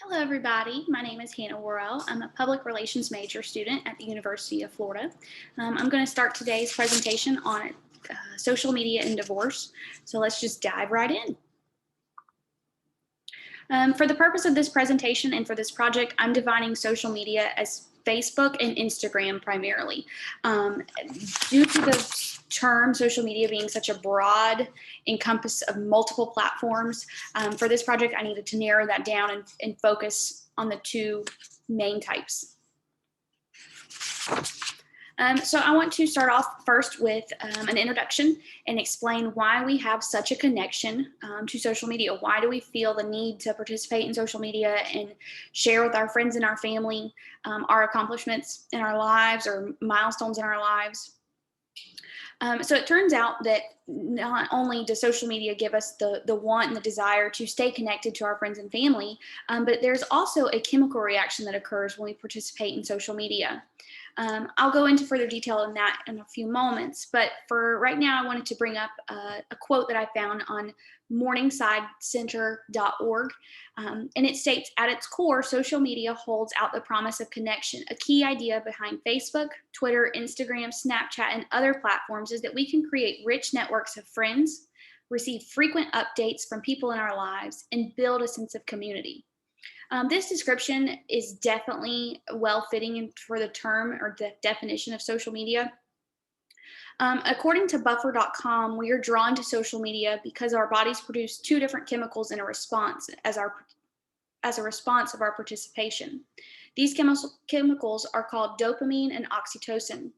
Hello, everybody. My name is Hannah Worrell. I'm a public relations major student at the University of Florida. I'm going to start today's presentation on social media and divorce. So let's just dive right in. For the purpose of this presentation and for this project, I'm defining social media as Facebook and Instagram primarily. Due to the term social media being such a broad encompass of multiple platforms, for this project, I needed to narrow that down and focus on the two main types. So I want to start off first with an introduction and explain why we have such a connection to social media. Why do we feel the need to participate in social media and share with our friends and our family our accomplishments in our lives or milestones in our lives? So it turns out that not only does social media give us the want and the desire to stay connected to our friends and family, but there's also a chemical reaction that occurs when we participate in social media. I'll go into further detail on that in a few moments, but for right now, I wanted to bring up a quote that I found on morningsidecenter.org. And it states, at its core, social media holds out the promise of connection. A key idea behind Facebook, Twitter, Instagram, Snapchat, and other platforms is that we can create rich networks of friends, receive frequent updates from people in our lives, and build a sense of community. This description is definitely well fitting for the term or the definition of social media. According to buffer.com, we are drawn to social media because our bodies produce two different chemicals in a response as a response of our participation. These chemicals are called dopamine and oxytocin.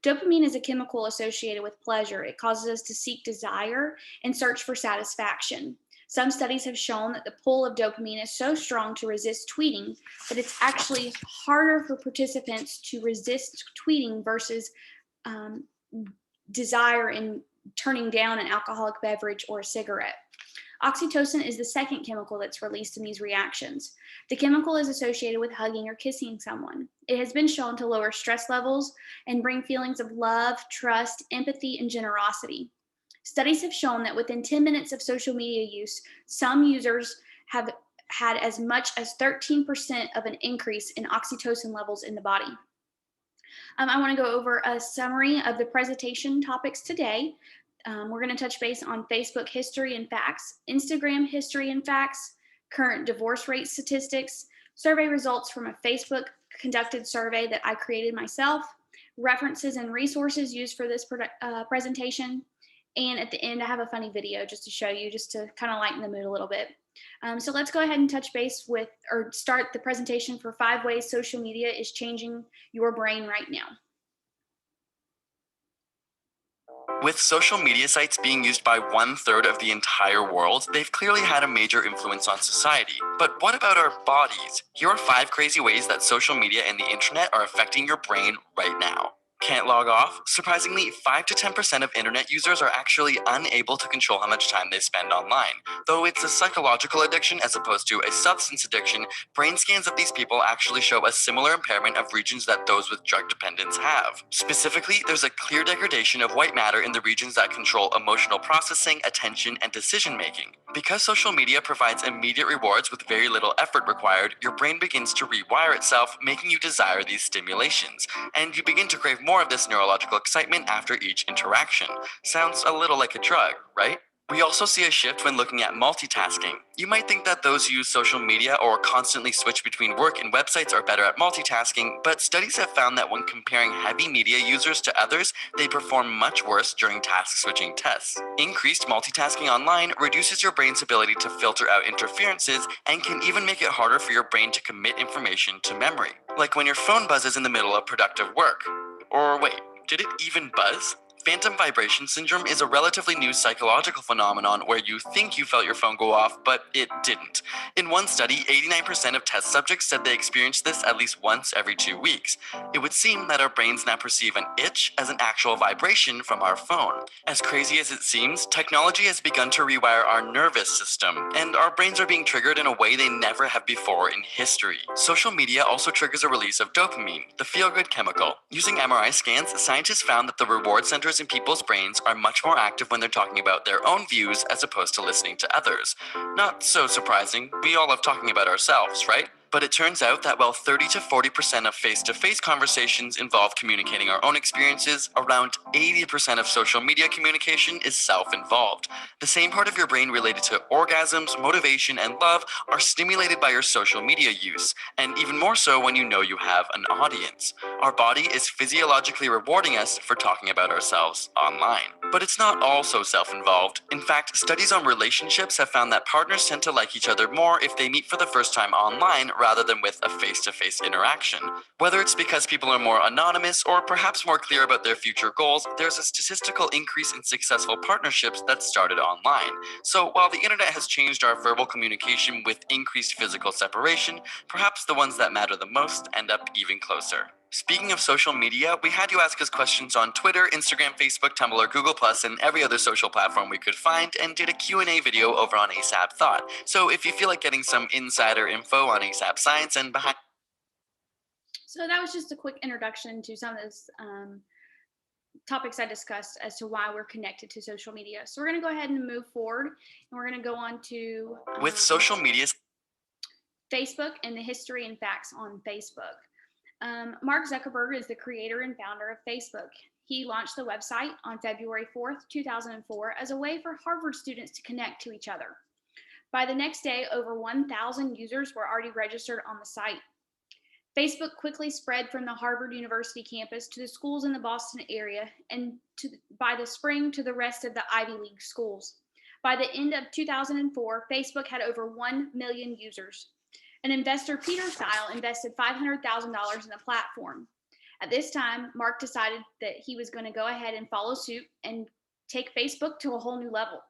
Dopamine is a chemical associated with pleasure. It causes us to seek desire and search for satisfaction. Some studies have shown that the pull of dopamine is so strong to resist tweeting that it's actually harder for participants to resist tweeting versus desire in turning down an alcoholic beverage or a cigarette. Oxytocin is the second chemical that's released in these reactions. The chemical is associated with hugging or kissing someone. It has been shown to lower stress levels and bring feelings of love, trust, empathy, and generosity. Studies have shown that within 10 minutes of social media use, some users have had as much as 13% of an increase in oxytocin levels in the body. I want to go over a summary of the presentation topics today. We're going to touch base on Facebook history and facts, Instagram history and facts, current divorce rate statistics, survey results from a Facebook conducted survey that I created myself, references and resources used for this presentation, and at the end, I have a funny video just to show you, just to kind of lighten the mood a little bit. So let's go ahead and touch base with, or start the presentation for 5 ways social media is changing your brain right now. With social media sites being used by 1/3 of the entire world, they've clearly had a major influence on society. But what about our bodies? Here are 5 crazy ways that social media and the internet are affecting your brain right now. Can't log off? Surprisingly, 5 to 10% of internet users are actually unable to control how much time they spend online. Though it's a psychological addiction as opposed to a substance addiction, brain scans of these people actually show a similar impairment of regions that those with drug dependence have. Specifically, there's a clear degradation of white matter in the regions that control emotional processing, attention, and decision making. Because social media provides immediate rewards with very little effort required, your brain begins to rewire itself, making you desire these stimulations, and you begin to crave more of this neurological excitement after each interaction. Sounds a little like a drug, right? We also see a shift when looking at multitasking. You might think that those who use social media or constantly switch between work and websites are better at multitasking, but studies have found that when comparing heavy media users to others, they perform much worse during task switching tests. Increased multitasking online reduces your brain's ability to filter out interferences and can even make it harder for your brain to commit information to memory. Like when your phone buzzes in the middle of productive work. Or wait, did it even buzz? Phantom vibration syndrome is a relatively new psychological phenomenon where you think you felt your phone go off, but it didn't. In one study, 89% of test subjects said they experienced this at least once every 2 weeks. It would seem that our brains now perceive an itch as an actual vibration from our phone. As crazy as it seems, technology has begun to rewire our nervous system, and our brains are being triggered in a way they never have before in history. Social media also triggers a release of dopamine, the feel-good chemical. Using MRI scans, scientists found that the reward centers centers in people's brains are much more active when they're talking about their own views as opposed to listening to others. Not so surprising, we all love talking about ourselves, right? But it turns out that while 30 to 40% of face-to-face conversations involve communicating our own experiences, around 80% of social media communication is self-involved. The same part of your brain related to orgasms, motivation, and love are stimulated by your social media use, and even more so when you know you have an audience. Our body is physiologically rewarding us for talking about ourselves online. But it's not all so self-involved. In fact, studies on relationships have found that partners tend to like each other more if they meet for the first time online rather than with a face-to-face interaction. Whether it's because people are more anonymous or perhaps more clear about their future goals, there's a statistical increase in successful partnerships that started online. So while the internet has changed our verbal communication with increased physical separation, perhaps the ones that matter the most end up even closer. Speaking of social media, we had you ask us questions on Twitter, Instagram, Facebook, Tumblr, Google+, and every other social platform we could find, and did a Q&A video over on ASAP Thought. So if you feel like getting some insider info on ASAP Science and behind... So that was just a quick introduction to some of those topics I discussed as to why we're connected to social media. So we're going to go ahead and move forward, and we're going to go on to With social media, Facebook and the history and facts on Facebook. Mark Zuckerberg is the creator and founder of Facebook. He launched the website on February 4th, 2004 as a way for Harvard students to connect to each other. By the next day, over 1,000 users were already registered on the site. Facebook quickly spread from the Harvard University campus to the schools in the Boston area, and by the spring to the rest of the Ivy League schools. By the end of 2004, Facebook had over 1 million users. An investor, Peter Thiel, invested $500,000 in the platform. At this time, Mark decided that he was going to go ahead and follow suit and take Facebook to a whole new level.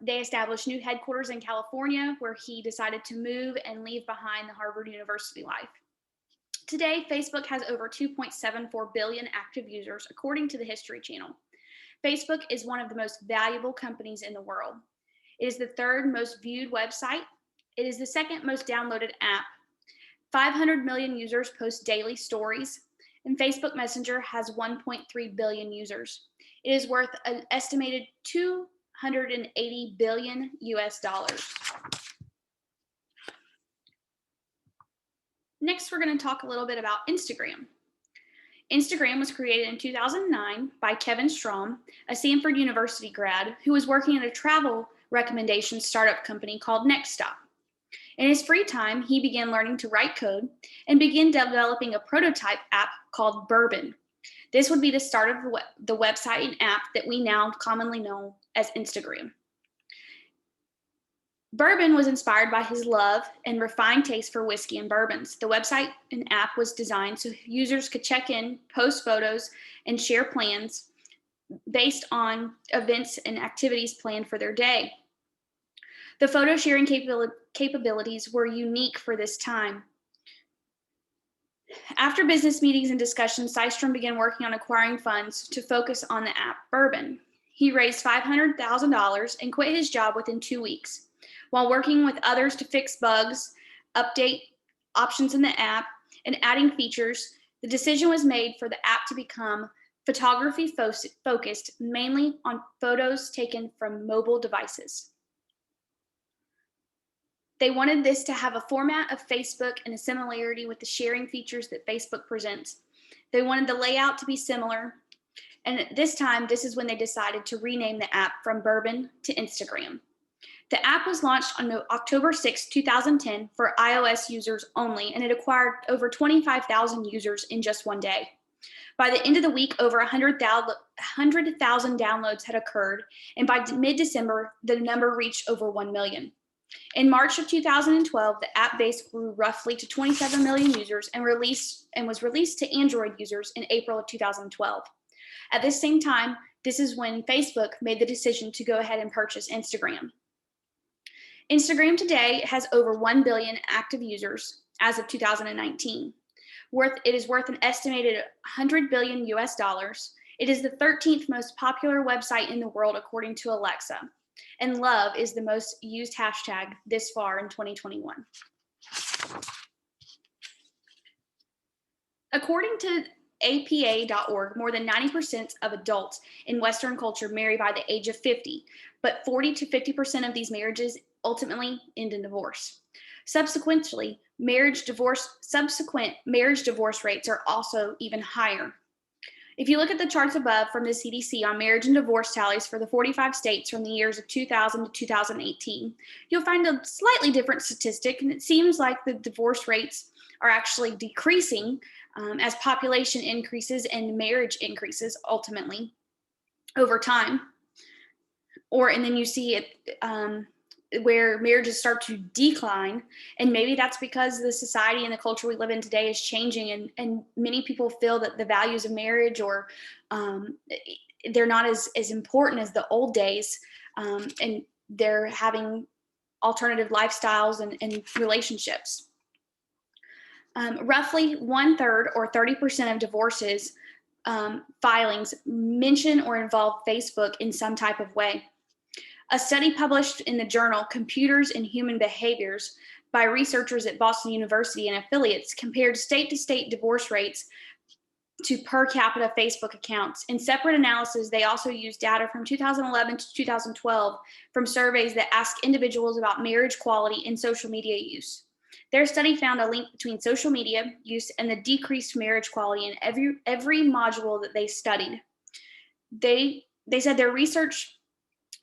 They established new headquarters in California, where he decided to move and leave behind the Harvard University life. Today, Facebook has over 2.74 billion active users, according to the History Channel. Facebook is one of the most valuable companies in the world. It is the third most viewed website. It is the second most downloaded app. 500 million users post daily stories, and Facebook Messenger has 1.3 billion users. It is worth an estimated $280 billion US. Next, we're going to talk a little bit about Instagram. Instagram was created in 2009 by Kevin Strom, a Stanford University grad who was working at a travel recommendation startup company called Nextstop. In his free time, he began learning to write code and began developing a prototype app called Bourbon. This would be the start of the website and app that we now commonly know as Instagram. Bourbon was inspired by his love and refined taste for whiskey and bourbons. The website and app was designed so users could check in, post photos, and share plans based on events and activities planned for their day. The photo sharing capabilities were unique for this time. After business meetings and discussions, Systrom began working on acquiring funds to focus on the app Bourbon. He raised $500,000 and quit his job within 2 weeks. While working with others to fix bugs, update options in the app, and adding features, the decision was made for the app to become photography focused, mainly on photos taken from mobile devices. They wanted this to have a format of Facebook and a similarity with the sharing features that Facebook presents. They wanted the layout to be similar, and at this time, this is when they decided to rename the app from Bourbon to Instagram. The app was launched on October 6, 2010 for iOS users only, and it acquired over 25,000 users in just one day. By the end of the week, over 100,000 downloads had occurred, and by mid-December, the number reached over 1 million. In March of 2012, the app base grew roughly to 27 million users and was released to Android users in April of 2012. At this same time, this is when Facebook made the decision to go ahead and purchase Instagram. Instagram today has over 1 billion active users as of 2019. It is worth an estimated $100 billion US. It is the 13th most popular website in the world according to Alexa. And love is the most used hashtag this far in 2021. According to APA.org, more than 90% of adults in Western culture marry by the age of 50, but 40 to 50% of these marriages ultimately end in divorce. Subsequent marriage divorce rates are also even higher. If you look at the charts above from the CDC on marriage and divorce tallies for the 45 states from the years of 2000 to 2018, you'll find a slightly different statistic, and it seems like the divorce rates are actually decreasing as population increases and marriage increases ultimately over time. And then you see it where marriages start to decline, and maybe that's because the society and the culture we live in today is changing, and many people feel that the values of marriage or they're not as important as the old days, and they're having alternative lifestyles and relationships. Roughly 1/3 or 30% of divorces filings mention or involve Facebook in some type of way. A study published in the journal Computers and Human Behaviors by researchers at Boston University and affiliates compared state-to-state divorce rates to per capita Facebook accounts. In separate analysis, they also used data from 2011 to 2012 from surveys that asked individuals about marriage quality and social media use. Their study found a link between social media use and the decreased marriage quality in every module that they studied. They said their research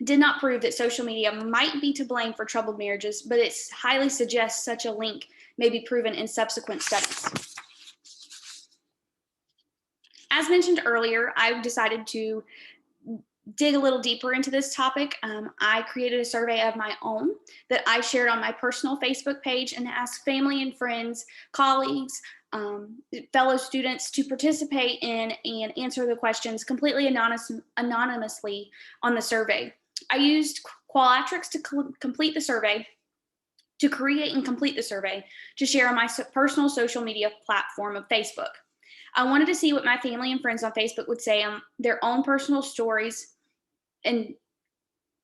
did not prove that social media might be to blame for troubled marriages, but it highly suggests such a link may be proven in subsequent studies. As mentioned earlier, I decided to dig a little deeper into this topic. I created a survey of my own that I shared on my personal Facebook page and asked family and friends, colleagues, fellow students to participate in and answer the questions completely anonymously on the survey. I used Qualatrix to complete the survey, to create and complete the survey, to share on my personal social media platform of Facebook. I wanted to see what my family and friends on Facebook would say on their own personal stories and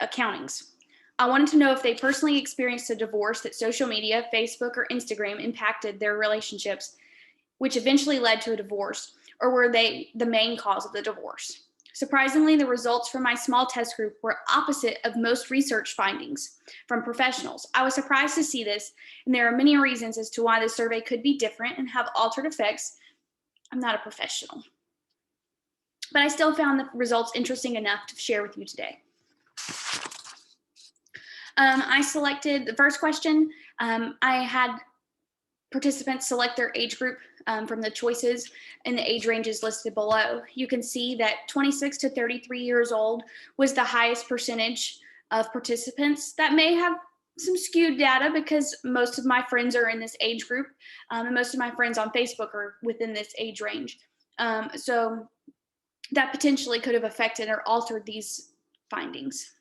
accountings. I wanted to know if they personally experienced a divorce that social media, Facebook, or Instagram impacted their relationships, which eventually led to a divorce, or were they the main cause of the divorce? Surprisingly, the results from my small test group were opposite of most research findings from professionals. I was surprised to see this, and there are many reasons as to why the survey could be different and have altered effects. I'm not a professional, but I still found the results interesting enough to share with you today. I selected the first question. I had participants select their age group from the choices and the age ranges listed below. You can see that 26 to 33 years old was the highest percentage of participants. That may have some skewed data because most of my friends are in this age group, and most of my friends on Facebook are within this age range. So that potentially could have affected or altered these findings.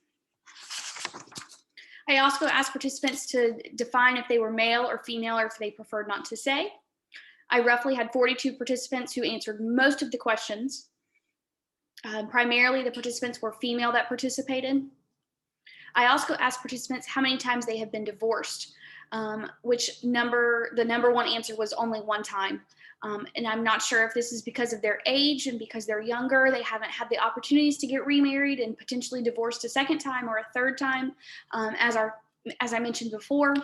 I also asked participants to define if they were male or female or if they preferred not to say. I roughly had 42 participants who answered most of the questions. Primarily the participants were female that participated. I also asked participants how many times they have been divorced, the number one answer was only one time. And I'm not sure if this is because of their age and because they're younger, they haven't had the opportunities to get remarried and potentially divorced a second time or a third time. As I mentioned before,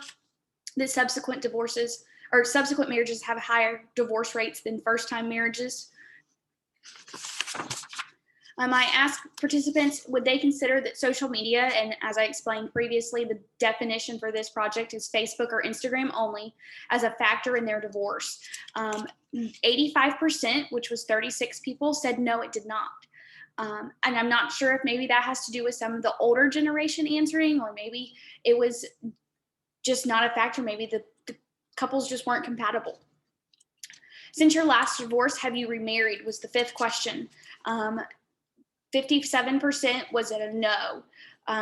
that subsequent divorces or subsequent marriages have higher divorce rates than first-time marriages. I asked participants, would they consider that social media, and as I explained previously, the definition for this project is Facebook or Instagram only, as a factor in their divorce. 85%, which was 36 people, said no, it did not. And I'm not sure if maybe that has to do with some of the older generation answering, or maybe it was just not a factor. Maybe the couples just weren't compatible. Since your last divorce, have you remarried, was the fifth question. 57% was a no.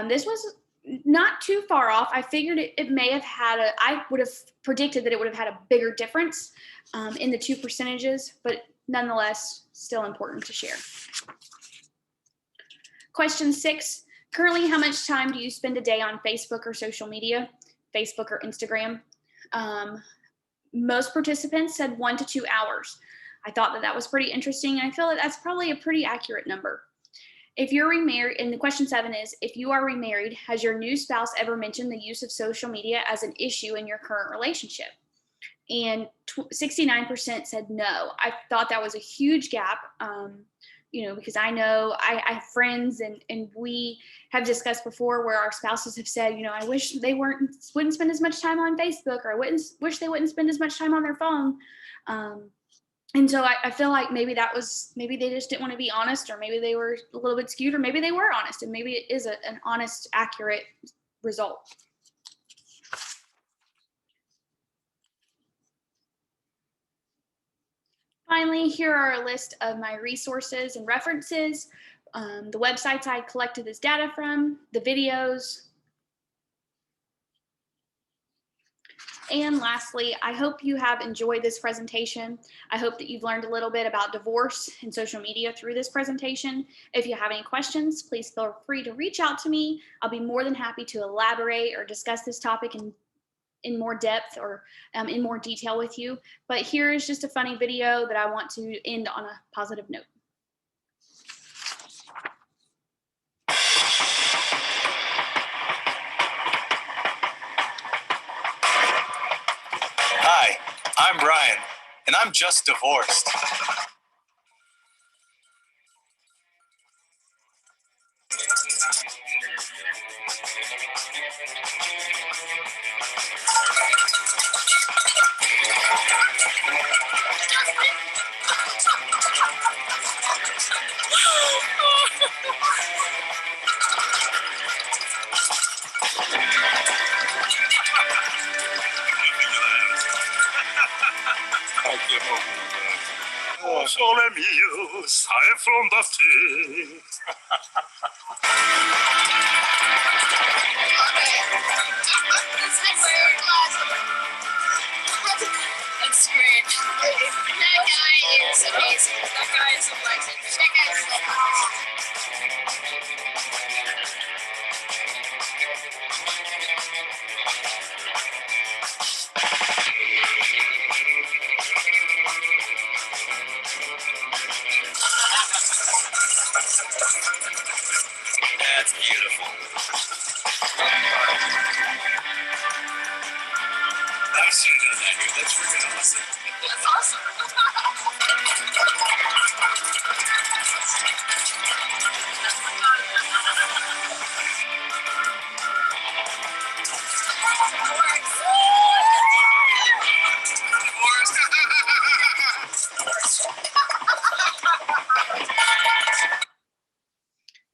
This was not too far off. I figured it may have had I would have predicted that it would have had a bigger difference in the two percentages, but nonetheless, still important to share. Question 6, currently how much time do you spend a day on Facebook or social media, Facebook or Instagram? Most participants said 1 to 2 hours. I thought that that was pretty interesting. And I feel like that's probably a pretty accurate number. If you're remarried, and the question 7 is, if you are remarried, has your new spouse ever mentioned the use of social media as an issue in your current relationship? And 69% said no. I thought that was a huge gap, because I know I have friends and we have discussed before where our spouses have said, I wish they wouldn't spend as much time on Facebook, or I wish they wouldn't spend as much time on their phone. And so I feel like maybe they just didn't want to be honest, or maybe they were a little bit skewed, or maybe they were honest, and maybe it is an honest, accurate result. Finally, here are a list of my resources and references, the websites I collected this data from, the videos. And lastly, I hope you have enjoyed this presentation. I hope that you've learned a little bit about divorce and social media through this presentation. If you have any questions, please feel free to reach out to me. I'll be more than happy to elaborate or discuss this topic in more depth or in more detail with you. But here is just a funny video that I want to end on a positive note. Hi, I'm Brian, and I'm just divorced. Oh, sole mio, sai fondati. That's great. That guy is amazing. That guy is a legend. That guy is a legend. That's beautiful. I should have done that here. That's freaking awesome. That's awesome.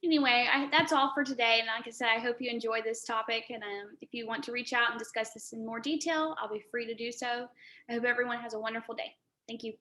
Anyway, that's all for today. And like I said, I hope you enjoy this topic. And if you want to reach out and discuss this in more detail, I'll be free to do so. I hope everyone has a wonderful day. Thank you.